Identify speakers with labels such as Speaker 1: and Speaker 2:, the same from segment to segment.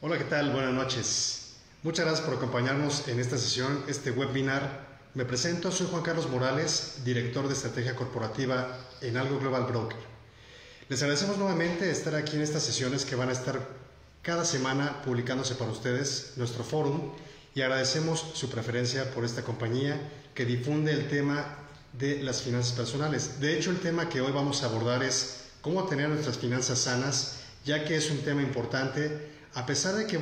Speaker 1: Hola, ¿qué tal? Buenas noches. Muchas gracias por acompañarnos en esta sesión, este webinar. Me presento, soy Juan Carlos Morales, director de Estrategia Corporativa en Algo Global Broker. Les agradecemos nuevamente estar aquí en estas sesiones que van a estar cada semana publicándose para ustedes, nuestro fórum, y agradecemos su preferencia por esta compañía que difunde el tema de las finanzas personales. De hecho, el tema que hoy vamos a abordar es cómo tener nuestras finanzas sanas, ya que es un tema importante, a pesar de que,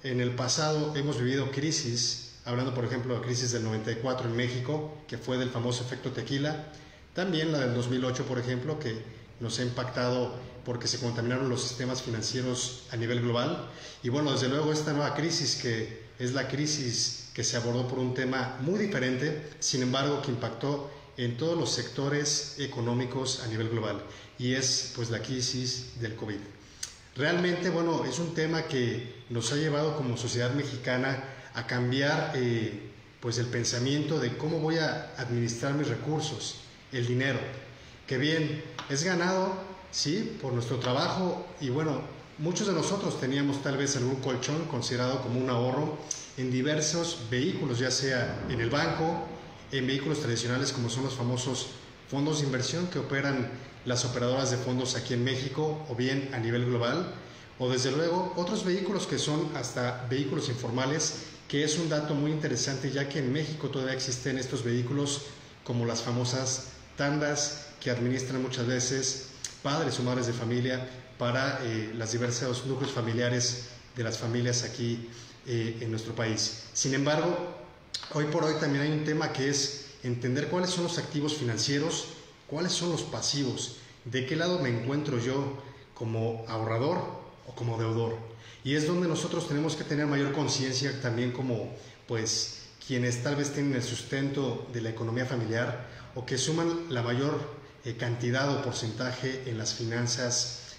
Speaker 1: en el pasado hemos vivido crisis, hablando por ejemplo de la crisis del 94 en México, que fue del famoso efecto tequila, también la del 2008, por ejemplo, que nos ha impactado porque se contaminaron los sistemas financieros a nivel global, y desde luego esta nueva crisis, que es la crisis que se abordó por un tema muy diferente, sin embargo que impactó en todos los sectores económicos a nivel global, y es pues la crisis del COVID. Realmente, es un tema que nos ha llevado como sociedad mexicana a cambiar pues el pensamiento de cómo voy a administrar mis recursos, el dinero, que bien es ganado, sí, por nuestro trabajo, y muchos de nosotros teníamos tal vez algún colchón considerado como un ahorro en diversos vehículos, ya sea en el banco, en vehículos tradicionales como son los famosos fondos de inversión que operan las operadoras de fondos aquí en México o bien a nivel global, o desde luego otros vehículos que son hasta vehículos informales, que es un dato muy interesante, ya que en México todavía existen estos vehículos como las famosas tandas que administran muchas veces padres o madres de familia para los diversos núcleos familiares de las familias aquí en nuestro país. Sin embargo, hoy por hoy también hay un tema que es entender cuáles son los activos financieros, cuáles son los pasivos, de qué lado me encuentro yo como ahorrador o como deudor. Y es donde nosotros tenemos que tener mayor conciencia también como quienes tal vez tienen el sustento de la economía familiar o que suman la mayor cantidad o porcentaje en las finanzas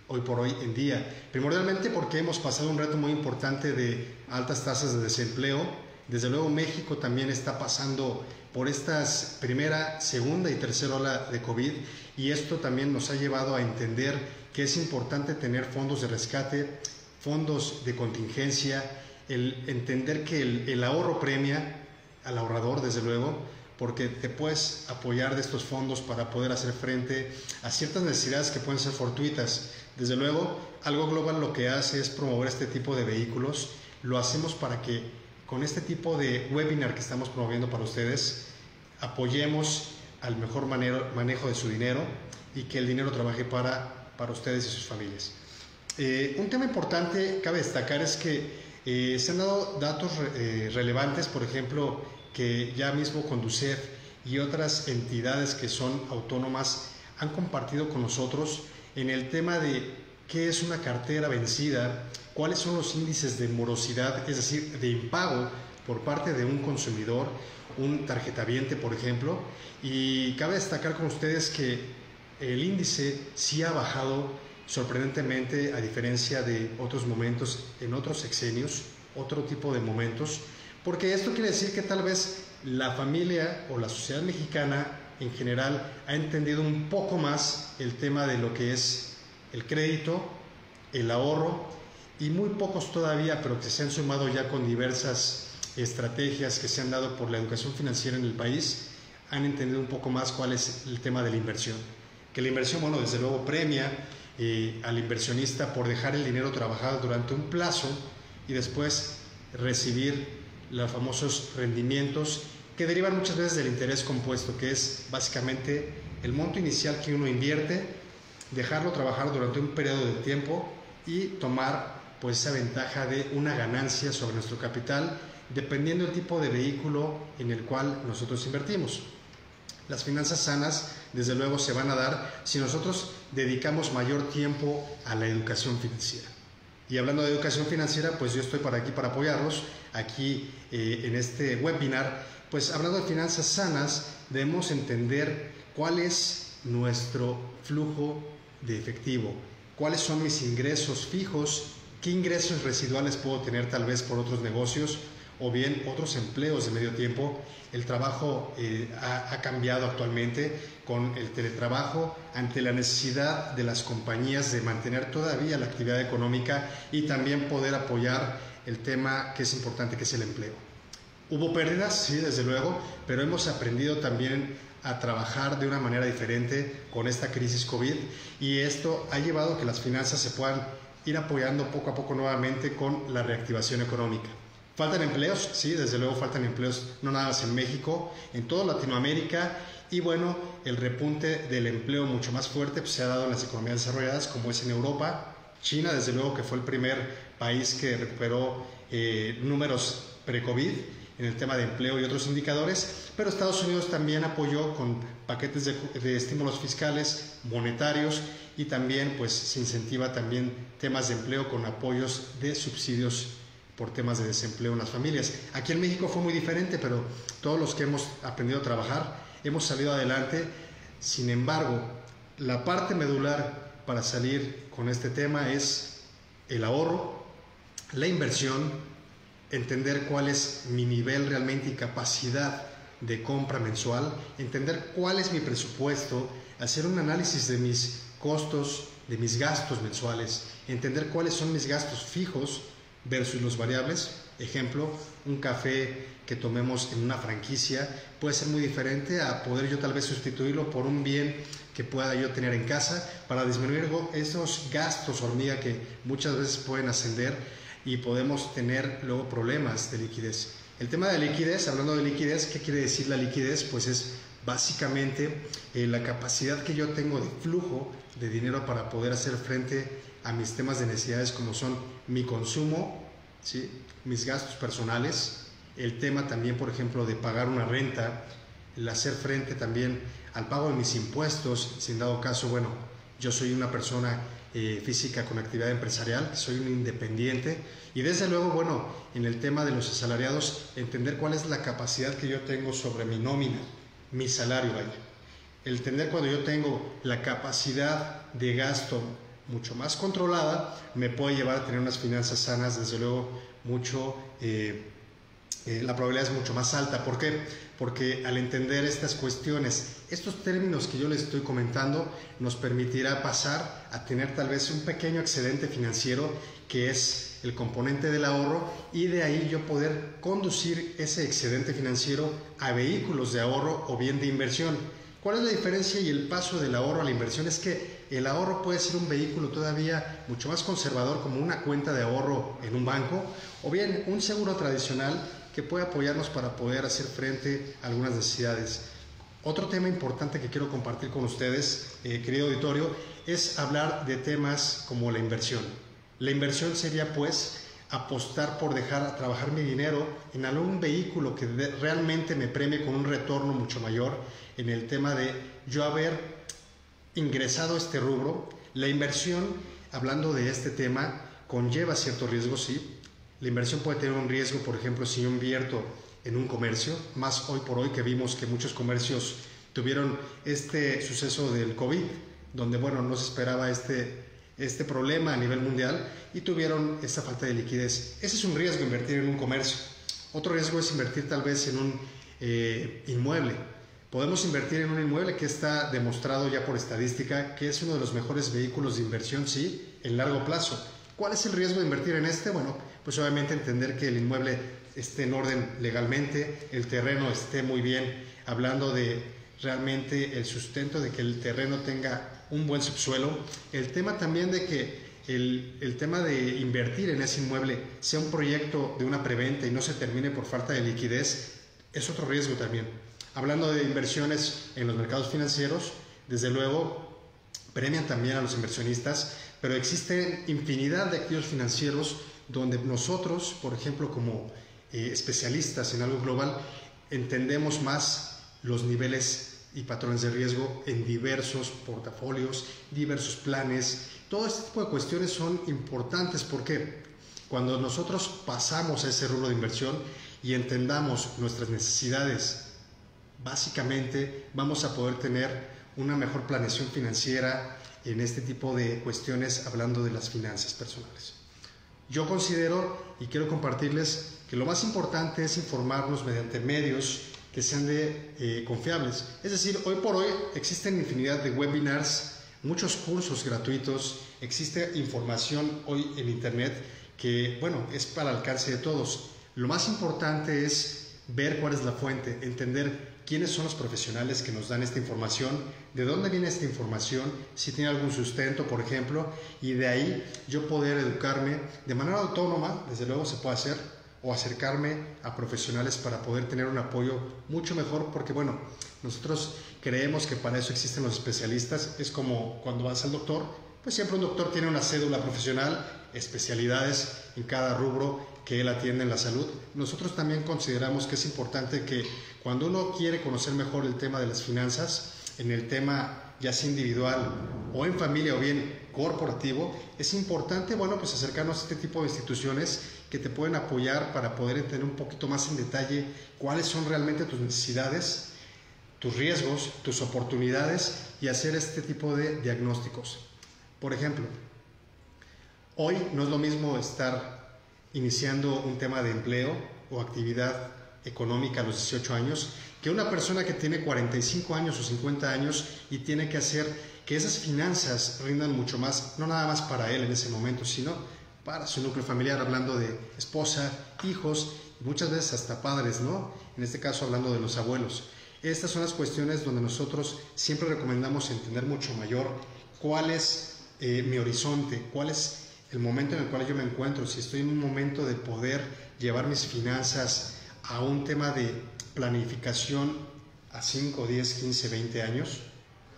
Speaker 1: hoy por hoy en día. Primordialmente porque hemos pasado un reto muy importante de altas tasas de desempleo. Desde luego México también está pasando por estas primera, segunda y tercera ola de COVID, y esto también nos ha llevado a entender que es importante tener fondos de rescate, fondos de contingencia, el entender que el ahorro premia al ahorrador, desde luego, porque te puedes apoyar de estos fondos para poder hacer frente a ciertas necesidades que pueden ser fortuitas. Desde luego, Algo Global lo que hace es promover este tipo de vehículos. Lo hacemos para que con este tipo de webinar que estamos promoviendo para ustedes, apoyemos al mejor manejo de su dinero y que el dinero trabaje para ustedes y sus familias. Un tema importante, cabe destacar, es que se han dado datos relevantes, por ejemplo, que ya mismo Conducef y otras entidades que son autónomas han compartido con nosotros en el tema de qué es una cartera vencida, cuáles son los índices de morosidad, es decir, de impago por parte de un consumidor, un tarjetaviente, por ejemplo, y cabe destacar con ustedes que el índice sí ha bajado sorprendentemente a diferencia de otros momentos, en otros sexenios, otro tipo de momentos, porque esto quiere decir que tal vez la familia o la sociedad mexicana en general ha entendido un poco más el tema de lo que es el crédito, el ahorro, y muy pocos todavía, pero que se han sumado ya con diversas estrategias que se han dado por la educación financiera en el país, han entendido un poco más cuál es el tema de la inversión. Que la inversión, desde luego premia al inversionista por dejar el dinero trabajado durante un plazo y después recibir los famosos rendimientos que derivan muchas veces del interés compuesto, que es básicamente el monto inicial que uno invierte, dejarlo trabajar durante un periodo de tiempo y tomar esa ventaja de una ganancia sobre nuestro capital, dependiendo del tipo de vehículo en el cual nosotros invertimos. Las finanzas sanas, desde luego, se van a dar si nosotros dedicamos mayor tiempo a la educación financiera. Y hablando de educación financiera, yo estoy aquí para apoyarlos. Aquí en este webinar, hablando de finanzas sanas, debemos entender cuál es nuestro flujo de efectivo, cuáles son mis ingresos fijos, qué ingresos residuales puedo tener tal vez por otros negocios, o bien otros empleos de medio tiempo. El trabajo ha cambiado actualmente con el teletrabajo ante la necesidad de las compañías de mantener todavía la actividad económica y también poder apoyar el tema que es importante, que es el empleo. Hubo pérdidas, sí, desde luego, pero hemos aprendido también a trabajar de una manera diferente con esta crisis COVID, y esto ha llevado a que las finanzas se puedan ir apoyando poco a poco nuevamente con la reactivación económica. ¿Faltan empleos? Sí, desde luego faltan empleos, no nada más en México, en toda Latinoamérica, y bueno, el repunte del empleo mucho más fuerte pues, se ha dado en las economías desarrolladas, como es en Europa. China, desde luego, que fue el primer país que recuperó números pre-COVID en el tema de empleo y otros indicadores, pero Estados Unidos también apoyó con paquetes de estímulos fiscales, monetarios, y también pues se incentiva también temas de empleo con apoyos de subsidios por temas de desempleo en las familias. Aquí en México fue muy diferente, pero todos los que hemos aprendido a trabajar hemos salido adelante. Sin embargo, la parte medular para salir con este tema es el ahorro, la inversión, entender cuál es mi nivel realmente y capacidad de compra mensual, entender cuál es mi presupuesto, hacer un análisis de mis costos, de mis gastos mensuales, entender cuáles son mis gastos fijos versus los variables. Ejemplo, un café que tomemos en una franquicia puede ser muy diferente a poder yo tal vez sustituirlo por un bien que pueda yo tener en casa para disminuir esos gastos hormiga que muchas veces pueden ascender y podemos tener luego problemas de liquidez. El tema de liquidez, hablando de liquidez, ¿qué quiere decir la liquidez? Pues es básicamente la capacidad que yo tengo de flujo de dinero para poder hacer frente a mis temas de necesidades, como son mi consumo, ¿sí?, mis gastos personales, el tema también, por ejemplo, de pagar una renta, el hacer frente también al pago de mis impuestos, si en dado caso, bueno, yo soy una persona física con actividad empresarial, soy un independiente, y desde luego, bueno, en el tema de los asalariados, entender cuál es la capacidad que yo tengo sobre mi nómina, mi salario, vaya. El entender cuando yo tengo la capacidad de gasto mucho más controlada, me puede llevar a tener unas finanzas sanas, desde luego, la probabilidad es mucho más alta. ¿Por qué? Porque al entender estas cuestiones, estos términos que yo les estoy comentando, nos permitirá pasar a tener tal vez un pequeño excedente financiero, que es el componente del ahorro, y de ahí yo poder conducir ese excedente financiero a vehículos de ahorro o bien de inversión. ¿Cuál es la diferencia y el paso del ahorro a la inversión? Es que el ahorro puede ser un vehículo todavía mucho más conservador, como una cuenta de ahorro en un banco, o bien un seguro tradicional que puede apoyarnos para poder hacer frente a algunas necesidades. Otro tema importante que quiero compartir con ustedes, querido auditorio, es hablar de temas como la inversión. La inversión sería pues apostar por dejar trabajar mi dinero en algún vehículo que realmente me premie con un retorno mucho mayor, en el tema de yo haber ingresado a este rubro. La inversión, hablando de este tema, conlleva cierto riesgo, sí. La inversión puede tener un riesgo, por ejemplo, si yo invierto en un comercio, más hoy por hoy que vimos que muchos comercios tuvieron este suceso del COVID, donde, bueno, no se esperaba este problema a nivel mundial y tuvieron esta falta de liquidez. Ese es un riesgo, invertir en un comercio. Otro riesgo es invertir tal vez en un inmueble. Podemos invertir en un inmueble que está demostrado ya por estadística que es uno de los mejores vehículos de inversión, sí, en largo plazo. ¿Cuál es el riesgo de invertir en este? Bueno, pues obviamente entender que el inmueble esté en orden legalmente, el terreno esté muy bien, hablando de realmente el sustento, de que el terreno tenga un buen subsuelo. El tema también de que el tema de invertir en ese inmueble sea un proyecto de una preventa y no se termine por falta de liquidez, es otro riesgo también. Hablando de inversiones en los mercados financieros, desde luego premian también a los inversionistas, pero existen infinidad de activos financieros donde nosotros, por ejemplo, como especialistas en algo global, entendemos más los niveles y patrones de riesgo en diversos portafolios, diversos planes. Todo este tipo de cuestiones son importantes porque cuando nosotros pasamos a ese rubro de inversión y entendamos nuestras necesidades, básicamente vamos a poder tener una mejor planeación financiera en este tipo de cuestiones, hablando de las finanzas personales. Yo considero y quiero compartirles que lo más importante es informarnos mediante medios que sean confiables. Es decir, hoy por hoy existen infinidad de webinars, muchos cursos gratuitos, existe información hoy en internet que, bueno, es para el alcance de todos. Lo más importante es ver cuál es la fuente, entender quiénes son los profesionales que nos dan esta información, de dónde viene esta información, si tiene algún sustento, por ejemplo, y de ahí yo poder educarme de manera autónoma, desde luego se puede hacer, o acercarme a profesionales para poder tener un apoyo mucho mejor, porque bueno, nosotros creemos que para eso existen los especialistas. Es como cuando vas al doctor, pues siempre un doctor tiene una cédula profesional, especialidades en cada rubro que él atiende en la salud. Nosotros también consideramos que es importante que cuando uno quiere conocer mejor el tema de las finanzas, en el tema ya sea individual o en familia o bien corporativo, es importante, bueno, pues acercarnos a este tipo de instituciones que te pueden apoyar para poder entender un poquito más en detalle cuáles son realmente tus necesidades, tus riesgos, tus oportunidades y hacer este tipo de diagnósticos. Por ejemplo, hoy no es lo mismo estar iniciando un tema de empleo o actividad económica a los 18 años que una persona que tiene 45 años o 50 años y tiene que hacer que esas finanzas rindan mucho más, no nada más para él en ese momento, sino para su núcleo familiar, hablando de esposa, hijos y muchas veces hasta padres, ¿no? En este caso hablando de los abuelos. Estas son las cuestiones donde nosotros siempre recomendamos entender mucho mayor cuál es mi horizonte, cuál es el momento en el cual yo me encuentro, si estoy en un momento de poder llevar mis finanzas a un tema de planificación a 5, 10, 15, 20 años,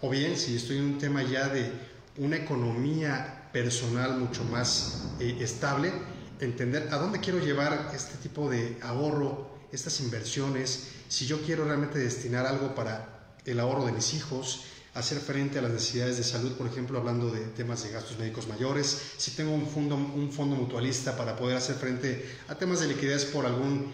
Speaker 1: o bien si estoy en un tema ya de una economía personal mucho más estable, entender a dónde quiero llevar este tipo de ahorro, estas inversiones, si yo quiero realmente destinar algo para el ahorro de mis hijos, hacer frente a las necesidades de salud, por ejemplo, hablando de temas de gastos médicos mayores, si tengo un fondo mutualista para poder hacer frente a temas de liquidez por algún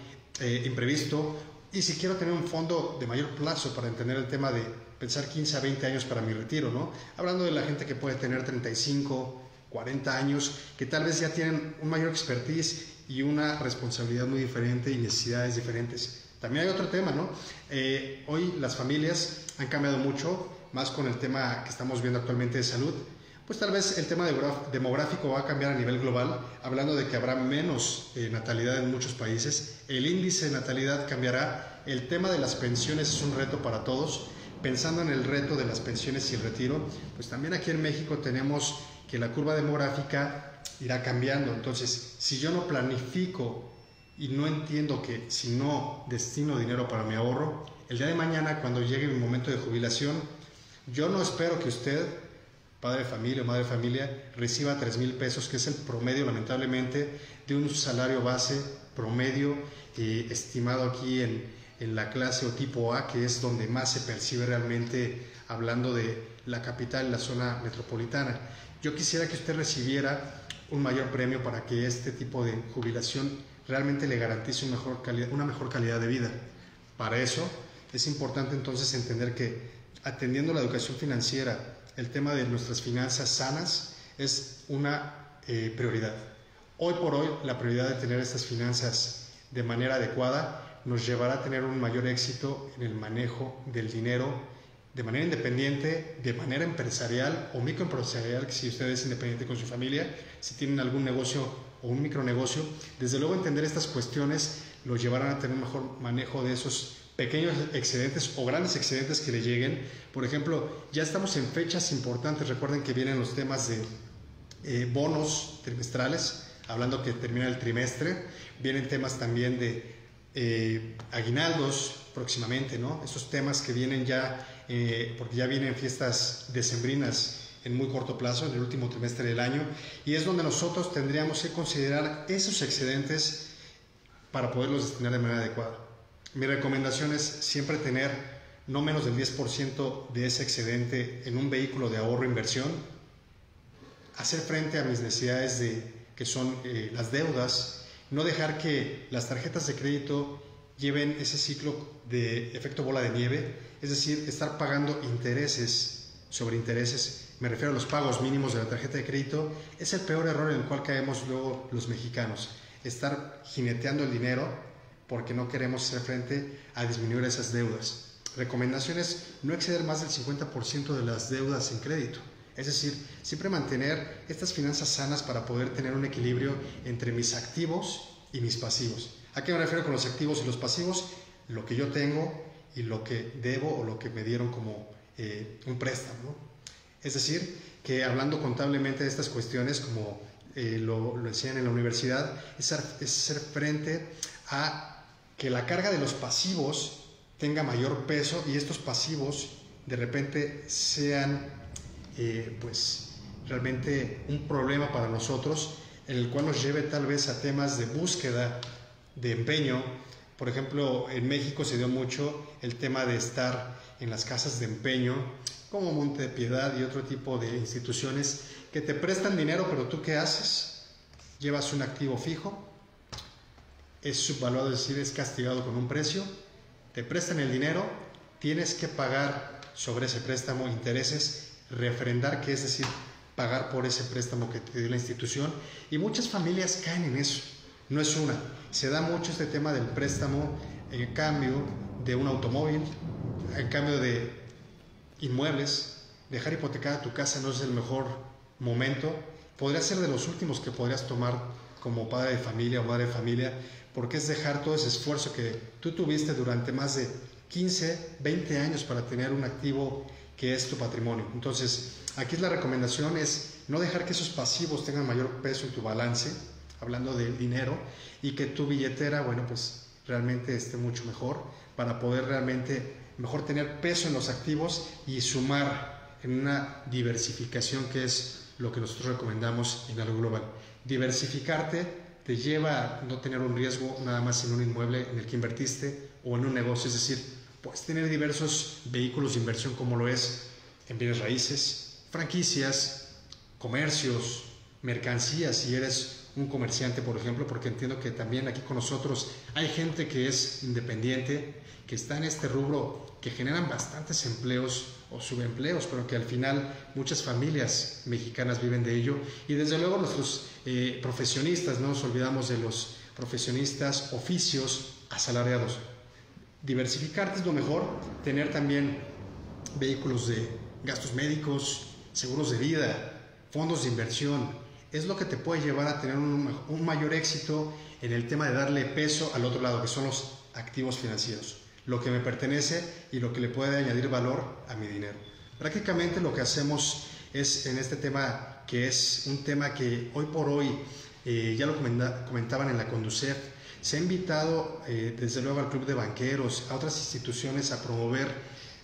Speaker 1: imprevisto, y si quiero tener un fondo de mayor plazo para entender el tema de pensar 15 a 20 años para mi retiro, ¿no? Hablando de la gente que puede tener 35, 40 años, que tal vez ya tienen un mayor expertise y una responsabilidad muy diferente y necesidades diferentes. También hay otro tema, ¿no? Hoy las familias han cambiado mucho, más con el tema que estamos viendo actualmente de salud. Pues tal vez el tema demográfico va a cambiar a nivel global, hablando de que habrá menos natalidad en muchos países, el índice de natalidad cambiará, el tema de las pensiones es un reto para todos. Pensando en el reto de las pensiones y el retiro, pues también aquí en México tenemos que la curva demográfica irá cambiando. Entonces, si yo no planifico y no entiendo que si no destino dinero para mi ahorro, el día de mañana cuando llegue mi momento de jubilación, yo no espero que usted, padre de familia o madre de familia, reciba 3,000 pesos, que es el promedio lamentablemente de un salario base promedio estimado aquí en la clase o tipo A, que es donde más se percibe realmente hablando de la capital y la zona metropolitana. Yo quisiera que usted recibiera un mayor premio para que este tipo de jubilación realmente le garantice una mejor calidad de vida. Para eso es importante entonces entender que atendiendo la educación financiera, el tema de nuestras finanzas sanas es una prioridad. Hoy por hoy la prioridad de tener estas finanzas de manera adecuada nos llevará a tener un mayor éxito en el manejo del dinero de manera independiente, de manera empresarial o microempresarial, si usted es independiente con su familia, si tienen algún negocio o un micronegocio. Desde luego entender estas cuestiones los llevarán a tener un mejor manejo de esos pequeños excedentes o grandes excedentes que le lleguen. Por ejemplo, ya estamos en fechas importantes, recuerden que vienen los temas de bonos trimestrales, hablando que termina el trimestre, vienen temas también de aguinaldos próximamente, ¿no? Esos temas que vienen ya, porque ya vienen fiestas decembrinas en muy corto plazo, en el último trimestre del año, y es donde nosotros tendríamos que considerar esos excedentes para poderlos destinar de manera adecuada. Mi recomendación es siempre tener no menos del 10% de ese excedente en un vehículo de ahorro e inversión, hacer frente a mis necesidades que son las deudas, no dejar que las tarjetas de crédito lleven ese ciclo de efecto bola de nieve, es decir, estar pagando intereses sobre intereses me refiero a los pagos mínimos de la tarjeta de crédito, es el peor error en el cual caemos luego los mexicanos. Estar jineteando el dinero porque no queremos hacer frente a disminuir esas deudas. Recomendaciones: no exceder más del 50% de las deudas en crédito. Es decir, siempre mantener estas finanzas sanas para poder tener un equilibrio entre mis activos y mis pasivos. ¿A qué me refiero con los activos y los pasivos? Lo que yo tengo y lo que debo o lo que me dieron como un préstamo, ¿no? Es decir, que hablando contablemente de estas cuestiones, como lo enseñan en la universidad, es hacer frente a que la carga de los pasivos tenga mayor peso y estos pasivos de repente sean pues realmente un problema para nosotros, en el cual nos lleve tal vez a temas de búsqueda, de empeño. Por ejemplo, en México se dio mucho el tema de estar en las casas de empeño, como Monte de Piedad y otro tipo de instituciones que te prestan dinero, pero ¿tú qué haces? Llevas un activo fijo, es subvaluado, es decir, es castigado con un precio, te prestan el dinero, tienes que pagar sobre ese préstamo intereses, refrendar, que es decir, pagar por ese préstamo que te dio la institución, y muchas familias caen en eso. No es una, se da mucho este tema del préstamo en cambio de un automóvil, en cambio de inmuebles. Dejar hipotecada tu casa no es el mejor momento, podría ser de los últimos que podrías tomar como padre de familia o madre de familia, porque es dejar todo ese esfuerzo que tú tuviste durante más de 15, 20 años para tener un activo que es tu patrimonio. Entonces, aquí la recomendación es no dejar que esos pasivos tengan mayor peso en tu balance, hablando del dinero, y que tu billetera, bueno, pues realmente esté mucho mejor para poder realmente mejor tener peso en los activos y sumar en una diversificación, que es lo que nosotros recomendamos en Algo Global. Diversificarte te lleva a no tener un riesgo nada más en un inmueble en el que invertiste o en un negocio, es decir, puedes tener diversos vehículos de inversión como lo es en bienes raíces, franquicias, comercios, mercancías, si eres un comerciante, por ejemplo, porque entiendo que también aquí con nosotros hay gente que es independiente, que está en este rubro, que generan bastantes empleos o subempleos, pero que al final muchas familias mexicanas viven de ello, y desde luego nuestros profesionistas, no nos olvidamos de los profesionistas, oficios asalariados. Diversificarte es lo mejor, tener también vehículos de gastos médicos, seguros de vida, fondos de inversión, es lo que te puede llevar a tener un mayor éxito en el tema de darle peso al otro lado, que son los activos financieros, lo que me pertenece y lo que le puede añadir valor a mi dinero. Prácticamente lo que hacemos es en este tema, que es un tema que hoy por hoy, ya lo comentaban en la Conducef, se ha invitado desde luego al Club de Banqueros, a otras instituciones a promover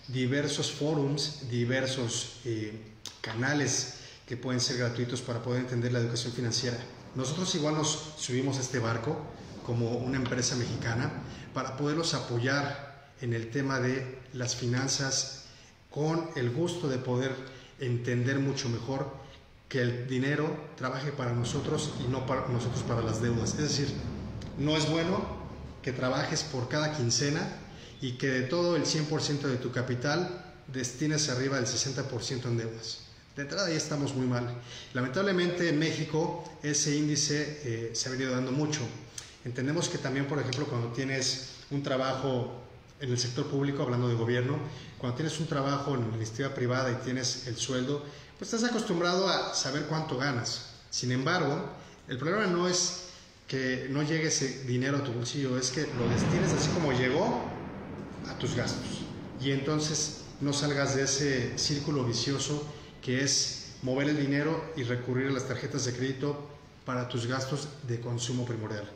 Speaker 1: diversos forums, diversos canales que pueden ser gratuitos para poder entender la educación financiera. Nosotros igual nos subimos a este barco como una empresa mexicana para poderlos apoyar en el tema de las finanzas, con el gusto de poder entender mucho mejor que el dinero trabaje para nosotros y no para nosotros para las deudas. Es decir, no es bueno que trabajes por cada quincena y que de todo el 100% de tu capital destines arriba del 60% en deudas. De entrada ya estamos muy mal. Lamentablemente en México ese índice se ha venido dando mucho. Entendemos que también, por ejemplo, cuando tienes un trabajo en el sector público, hablando de gobierno, cuando tienes un trabajo en la iniciativa privada y tienes el sueldo, pues estás acostumbrado a saber cuánto ganas. Sin embargo, el problema no es que no llegue ese dinero a tu bolsillo, es que lo destines así como llegó a tus gastos. Y entonces no salgas de ese círculo vicioso que es mover el dinero y recurrir a las tarjetas de crédito para tus gastos de consumo primordial.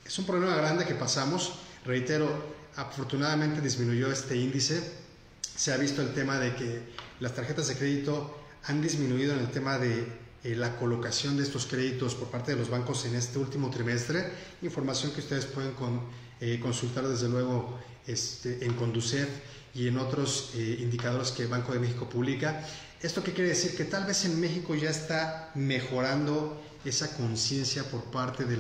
Speaker 1: Es un problema grande que pasamos. Reitero, afortunadamente disminuyó este índice. Se ha visto el tema de que las tarjetas de crédito han disminuido en el tema de la colocación de estos créditos por parte de los bancos en este último trimestre. Información que ustedes pueden consultar desde luego en Conducef y en otros indicadores que Banco de México publica. ¿Esto qué quiere decir? Que tal vez en México ya está mejorando esa conciencia por parte de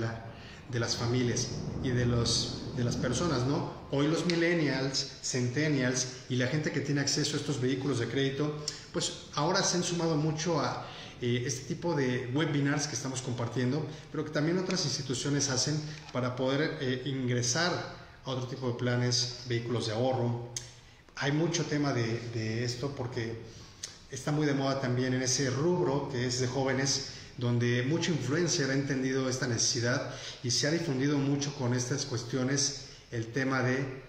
Speaker 1: las familias y de las personas, ¿no? Hoy los millennials, centennials y la gente que tiene acceso a estos vehículos de crédito, pues ahora se han sumado mucho a este tipo de webinars que estamos compartiendo, pero que también otras instituciones hacen para poder ingresar a otro tipo de planes, vehículos de ahorro. Hay mucho tema de esto porque está muy de moda también en ese rubro que es de jóvenes, donde mucho influencer ha entendido esta necesidad y se ha difundido mucho con estas cuestiones el tema de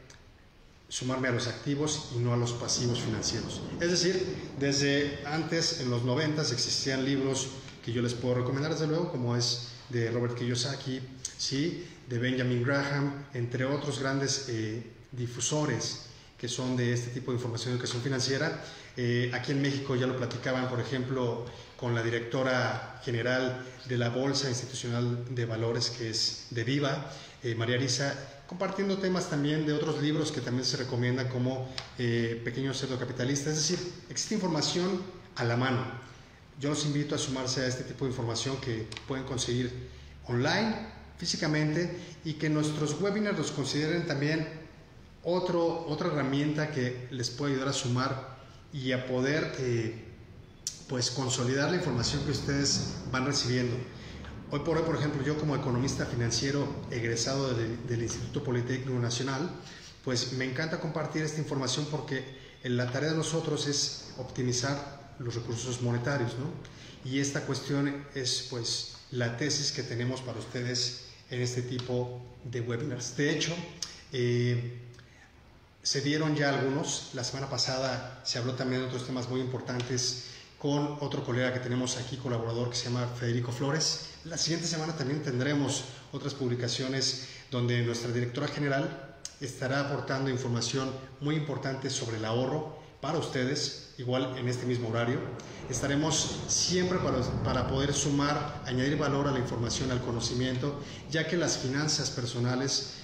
Speaker 1: sumarme a los activos y no a los pasivos financieros. Es decir, desde antes, en los 90s, existían libros que yo les puedo recomendar, desde luego, como es de Robert Kiyosaki, ¿sí?, de Benjamin Graham, entre otros grandes difusores que son de este tipo de información de educación financiera. Aquí en México ya lo platicaban, por ejemplo, con la directora general de la Bolsa Institucional de Valores, que es de Viva, María Arisa, compartiendo temas también de otros libros que también se recomiendan, como Pequeño Cerdo Capitalista. Es decir, existe información a la mano. Yo los invito a sumarse a este tipo de información que pueden conseguir online, físicamente, y que nuestros webinars los consideren también otra herramienta que les puede ayudar a sumar y a poder pues consolidar la información que ustedes van recibiendo. Hoy por hoy, por ejemplo, yo como economista financiero egresado del Instituto Politécnico Nacional, pues me encanta compartir esta información porque la tarea de nosotros es optimizar los recursos monetarios, ¿no? Y esta cuestión es pues la tesis que tenemos para ustedes en este tipo de webinars. De hecho, se dieron ya algunos. La semana pasada se habló también de otros temas muy importantes con otro colega que tenemos aquí, colaborador, que se llama Federico Flores. La siguiente semana también tendremos otras publicaciones donde nuestra directora general estará aportando información muy importante sobre el ahorro para ustedes, igual en este mismo horario. Estaremos siempre para poder sumar, añadir valor a la información, al conocimiento, ya que las finanzas personales,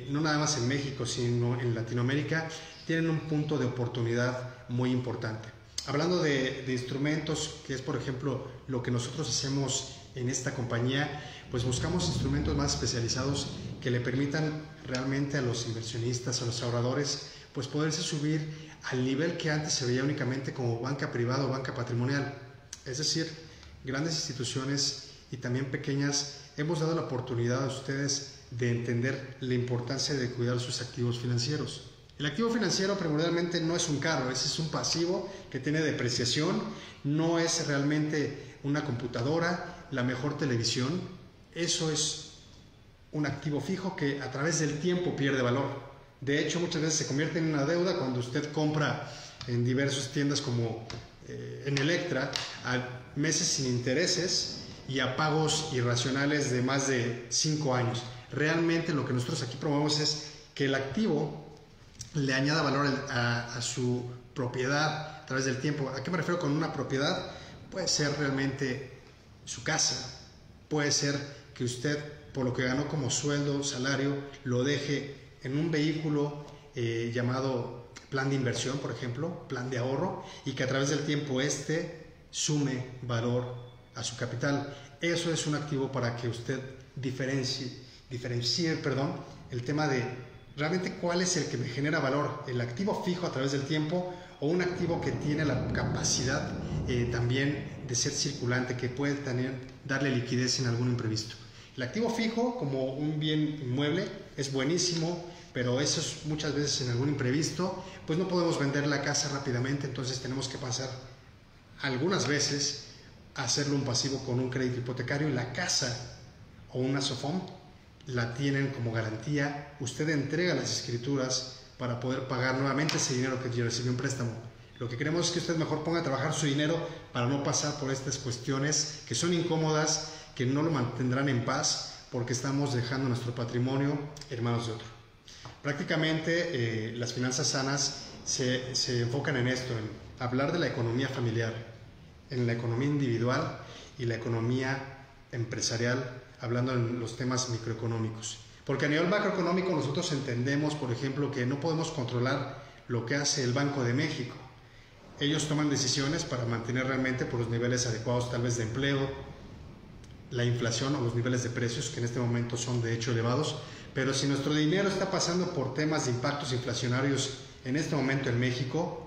Speaker 1: no nada más en México, sino en Latinoamérica, tienen un punto de oportunidad muy importante. Hablando de instrumentos, que es por ejemplo lo que nosotros hacemos en esta compañía, pues buscamos instrumentos más especializados que le permitan realmente a los inversionistas, a los ahorradores, pues poderse subir al nivel que antes se veía únicamente como banca privada o banca patrimonial. Es decir, grandes instituciones y también pequeñas hemos dado la oportunidad a ustedes de entender la importancia de cuidar sus activos financieros. El activo financiero primordialmente no es un carro, ese es un pasivo que tiene depreciación, no es realmente una computadora, la mejor televisión. Eso es un activo fijo que a través del tiempo pierde valor. De hecho, muchas veces se convierte en una deuda cuando usted compra en diversas tiendas como en Electra a meses sin intereses y a pagos irracionales de más de 5 años. Realmente lo que nosotros aquí promovemos es que el activo le añada valor a su propiedad a través del tiempo. ¿A qué me refiero con una propiedad? Puede ser realmente su casa, puede ser que usted, por lo que ganó como sueldo, salario, lo deje en un vehículo llamado plan de inversión, por ejemplo, plan de ahorro, y que a través del tiempo sume valor a su capital. Eso es un activo para que usted diferencie el tema de realmente cuál es el que me genera valor, el activo fijo a través del tiempo o un activo que tiene la capacidad también de ser circulante, que puede darle liquidez en algún imprevisto. El activo fijo, como un bien inmueble, es buenísimo, pero eso es muchas veces en algún imprevisto, pues no podemos vender la casa rápidamente, entonces tenemos que pasar algunas veces a hacerlo un pasivo con un crédito hipotecario. La casa o una SOFOM la tienen como garantía, usted entrega las escrituras para poder pagar nuevamente ese dinero que recibió un préstamo. Lo que queremos es que usted mejor ponga a trabajar su dinero para no pasar por estas cuestiones que son incómodas, que no lo mantendrán en paz, porque estamos dejando nuestro patrimonio en manos de otro. Prácticamente las finanzas sanas se enfocan en esto, en hablar de la economía familiar, en la economía individual y la economía empresarial, hablando en los temas microeconómicos. Porque a nivel macroeconómico nosotros entendemos, por ejemplo, que no podemos controlar lo que hace el Banco de México. Ellos toman decisiones para mantener realmente por los niveles adecuados tal vez de empleo, la inflación o los niveles de precios que en este momento son de hecho elevados, pero si nuestro dinero está pasando por temas de impactos inflacionarios en este momento en México,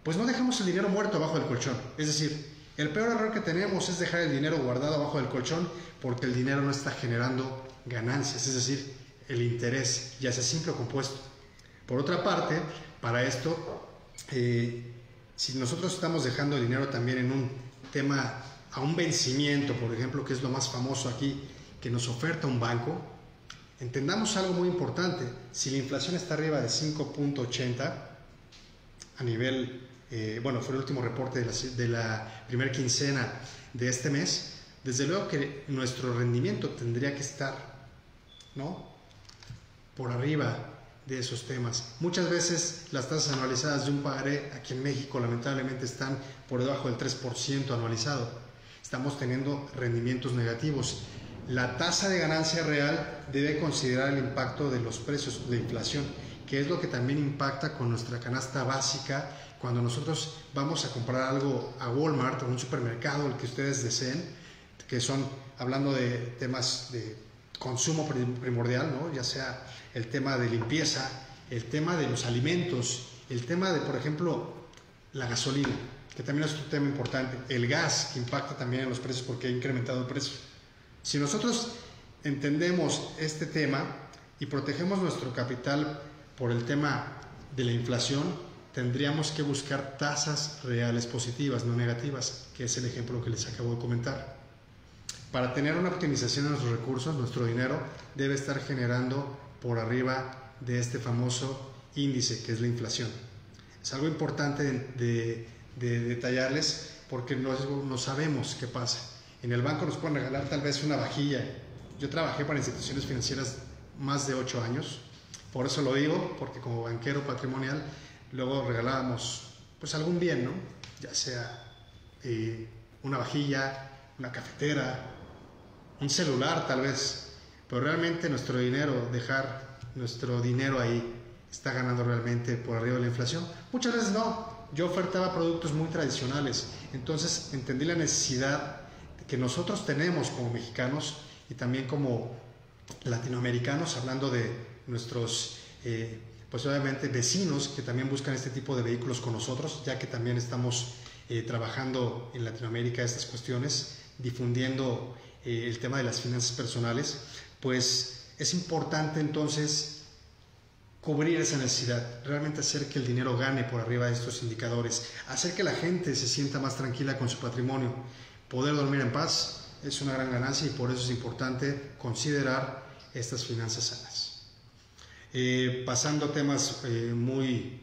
Speaker 1: pues no dejamos el dinero muerto abajo del colchón. Es decir, el peor error que tenemos es dejar el dinero guardado abajo del colchón porque el dinero no está generando ganancias, es decir, el interés, ya sea simple o compuesto. Por otra parte, para esto, si nosotros estamos dejando el dinero también en un tema a un vencimiento, por ejemplo, que es lo más famoso aquí, que nos oferta un banco, entendamos algo muy importante. Si la inflación está arriba de 5.80 a nivel, bueno, fue el último reporte de la primera quincena de este mes, desde luego que nuestro rendimiento tendría que estar, ¿no?, por arriba de esos temas. Muchas veces las tasas anualizadas de un pagaré aquí en México lamentablemente están por debajo del 3% anualizado. Estamos teniendo rendimientos negativos. La tasa de ganancia real debe considerar el impacto de los precios de inflación, que es lo que también impacta con nuestra canasta básica cuando nosotros vamos a comprar algo a Walmart o un supermercado, el que ustedes deseen, que son, hablando de temas de consumo primordial, ¿no?, ya sea el tema de limpieza, el tema de los alimentos, el tema de, por ejemplo, la gasolina, que también es un tema importante, el gas, que impacta también en los precios porque ha incrementado el precio. Si nosotros entendemos este tema y protegemos nuestro capital por el tema de la inflación, tendríamos que buscar tasas reales positivas, no negativas, que es el ejemplo que les acabo de comentar. Para tener una optimización de nuestros recursos, nuestro dinero debe estar generando por arriba de este famoso índice que es la inflación. Es algo importante de detallarles porque no sabemos qué pasa. En el banco nos pueden regalar tal vez una vajilla. Yo trabajé para instituciones financieras más de 8 años, por eso lo digo, porque como banquero patrimonial luego regalábamos pues algún bien, ¿no?, ya sea una vajilla, una cafetera, un celular tal vez, pero realmente nuestro dinero, dejar nuestro dinero ahí, está ganando realmente por arriba de la inflación. Muchas veces no. Yo ofertaba productos muy tradicionales, entonces entendí la necesidad que nosotros tenemos como mexicanos y también como latinoamericanos, hablando de nuestros, pues obviamente vecinos que también buscan este tipo de vehículos con nosotros, ya que también estamos trabajando en Latinoamérica estas cuestiones, difundiendo el tema de las finanzas personales, pues es importante entonces cubrir esa necesidad, realmente hacer que el dinero gane por arriba de estos indicadores, hacer que la gente se sienta más tranquila con su patrimonio. Poder dormir en paz es una gran ganancia y por eso es importante considerar estas finanzas sanas. Pasando a temas muy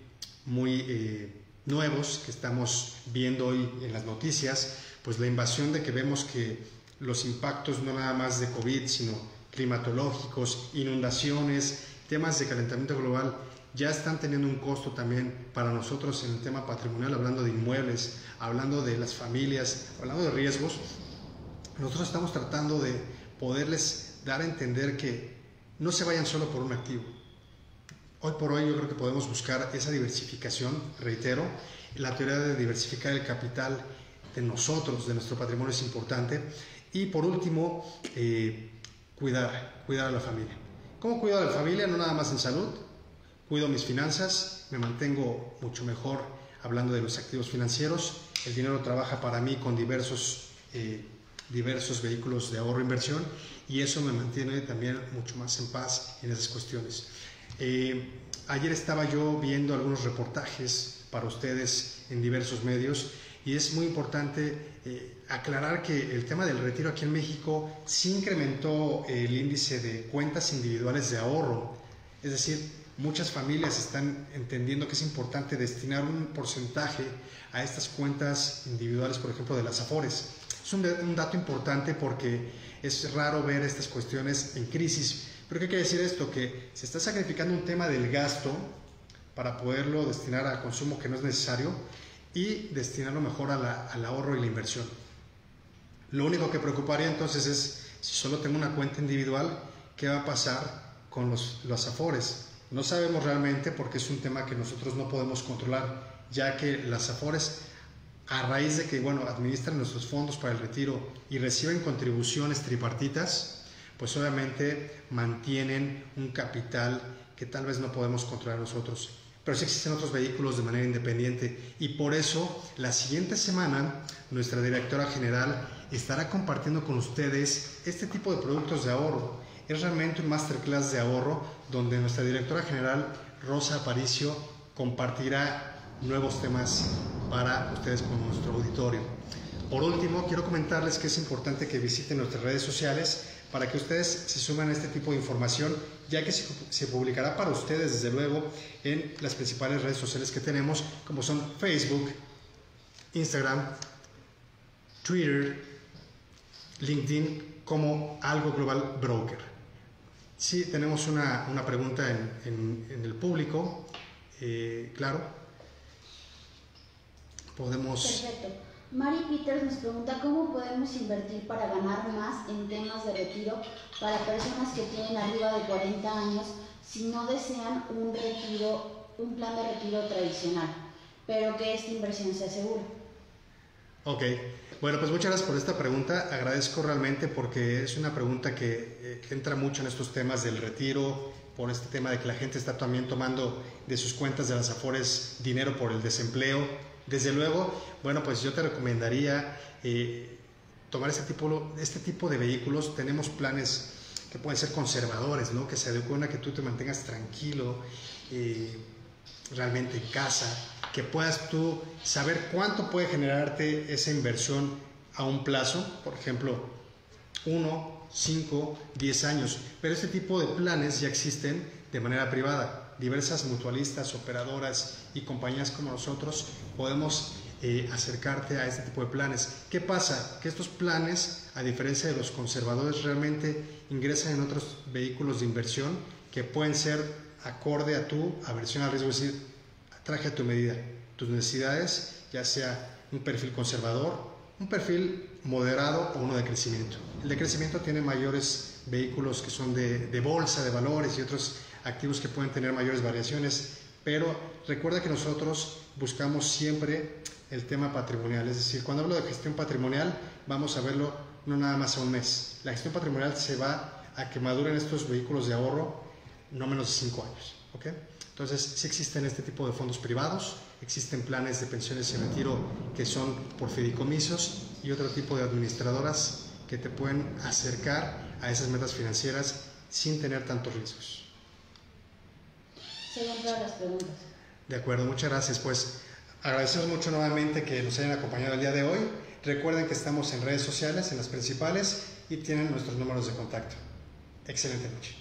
Speaker 1: nuevos que estamos viendo hoy en las noticias, pues la invasión de que vemos que los impactos no nada más de COVID, sino climatológicos, inundaciones, temas de calentamiento global, ya están teniendo un costo también para nosotros en el tema patrimonial, hablando de inmuebles, hablando de las familias, hablando de riesgos. Nosotros estamos tratando de poderles dar a entender que no se vayan solo por un activo. Hoy por hoy yo creo que podemos buscar esa diversificación, reitero, la teoría de diversificar el capital de nosotros, de nuestro patrimonio es importante. Y por último, cuidar a la familia. ¿Cómo cuido a la familia? No nada más en salud, cuido mis finanzas, me mantengo mucho mejor hablando de los activos financieros, el dinero trabaja para mí con diversos vehículos de ahorro e inversión y eso me mantiene también mucho más en paz en esas cuestiones. Ayer estaba yo viendo algunos reportajes para ustedes en diversos medios y es muy importante aclarar que el tema del retiro aquí en México sí incrementó el índice de cuentas individuales de ahorro, es decir, muchas familias están entendiendo que es importante destinar un porcentaje a estas cuentas individuales, por ejemplo, de las Afores. Es un dato importante porque es raro ver estas cuestiones en crisis. ¿Pero qué quiere decir esto? Que se está sacrificando un tema del gasto para poderlo destinar a consumo que no es necesario y destinarlo mejor al ahorro y la inversión. Lo único que preocuparía entonces es, si solo tengo una cuenta individual, ¿qué va a pasar con los Afores? No sabemos realmente porque es un tema que nosotros no podemos controlar, ya que las Afores, a raíz de que administran nuestros fondos para el retiro y reciben contribuciones tripartitas, pues obviamente mantienen un capital que tal vez no podemos controlar nosotros. pero sí existen otros vehículos de manera independiente y por eso la siguiente semana nuestra directora general estará compartiendo con ustedes este tipo de productos de ahorro. Es realmente un masterclass de ahorro donde nuestra directora general Rosa Aparicio compartirá nuevos temas para ustedes con nuestro auditorio. Por último, quiero comentarles que es importante que visiten nuestras redes sociales para que ustedes se sumen a este tipo de información, ya que se publicará para ustedes, desde luego, en las principales redes sociales que tenemos, como son Facebook, Instagram, Twitter, LinkedIn, como Algo Global Broker. Sí, tenemos una pregunta en el público, claro. Podemos...
Speaker 2: Perfecto. Mari Peters nos pregunta cómo podemos invertir para ganar más en temas de retiro para personas que tienen arriba de 40 años si no desean un plan de retiro tradicional, pero que esta inversión sea segura.
Speaker 1: Ok, bueno, pues muchas gracias por esta pregunta. Agradezco realmente porque es una pregunta que entra mucho en estos temas del retiro, por este tema de que la gente está también tomando de sus cuentas de las Afores dinero por el desempleo. Desde luego, bueno, pues yo te recomendaría tomar este tipo de vehículos. Tenemos planes que pueden ser conservadores, ¿no? Que se adecúen a que tú te mantengas tranquilo, realmente en casa, que puedas tú saber cuánto puede generarte esa inversión a un plazo, por ejemplo, 1, 5, 10 años. Pero este tipo de planes ya existen de manera privada. Diversas mutualistas, operadoras y compañías como nosotros podemos acercarte a este tipo de planes. ¿Qué pasa? Que estos planes, a diferencia de los conservadores, realmente ingresan en otros vehículos de inversión que pueden ser acorde a tu aversión al riesgo, es decir, traje a tu medida, tus necesidades, ya sea un perfil conservador, un perfil moderado o uno de crecimiento. El de crecimiento tiene mayores vehículos que son de bolsa, de valores y otros activos que pueden tener mayores variaciones, pero recuerda que nosotros buscamos siempre el tema patrimonial, es decir, cuando hablo de gestión patrimonial vamos a verlo no nada más a un mes. La gestión patrimonial se va a que maduren estos vehículos de ahorro no menos de 5 años, ¿ok? Entonces sí existen este tipo de fondos privados, existen planes de pensiones y retiro que son por fideicomisos y otro tipo de administradoras que te pueden acercar a esas metas financieras sin tener tantos riesgos.
Speaker 2: Serían todas las preguntas.
Speaker 1: De acuerdo, muchas gracias. Pues agradecemos mucho nuevamente que nos hayan acompañado el día de hoy. Recuerden que estamos en redes sociales, en las principales, y tienen nuestros números de contacto. Excelente noche.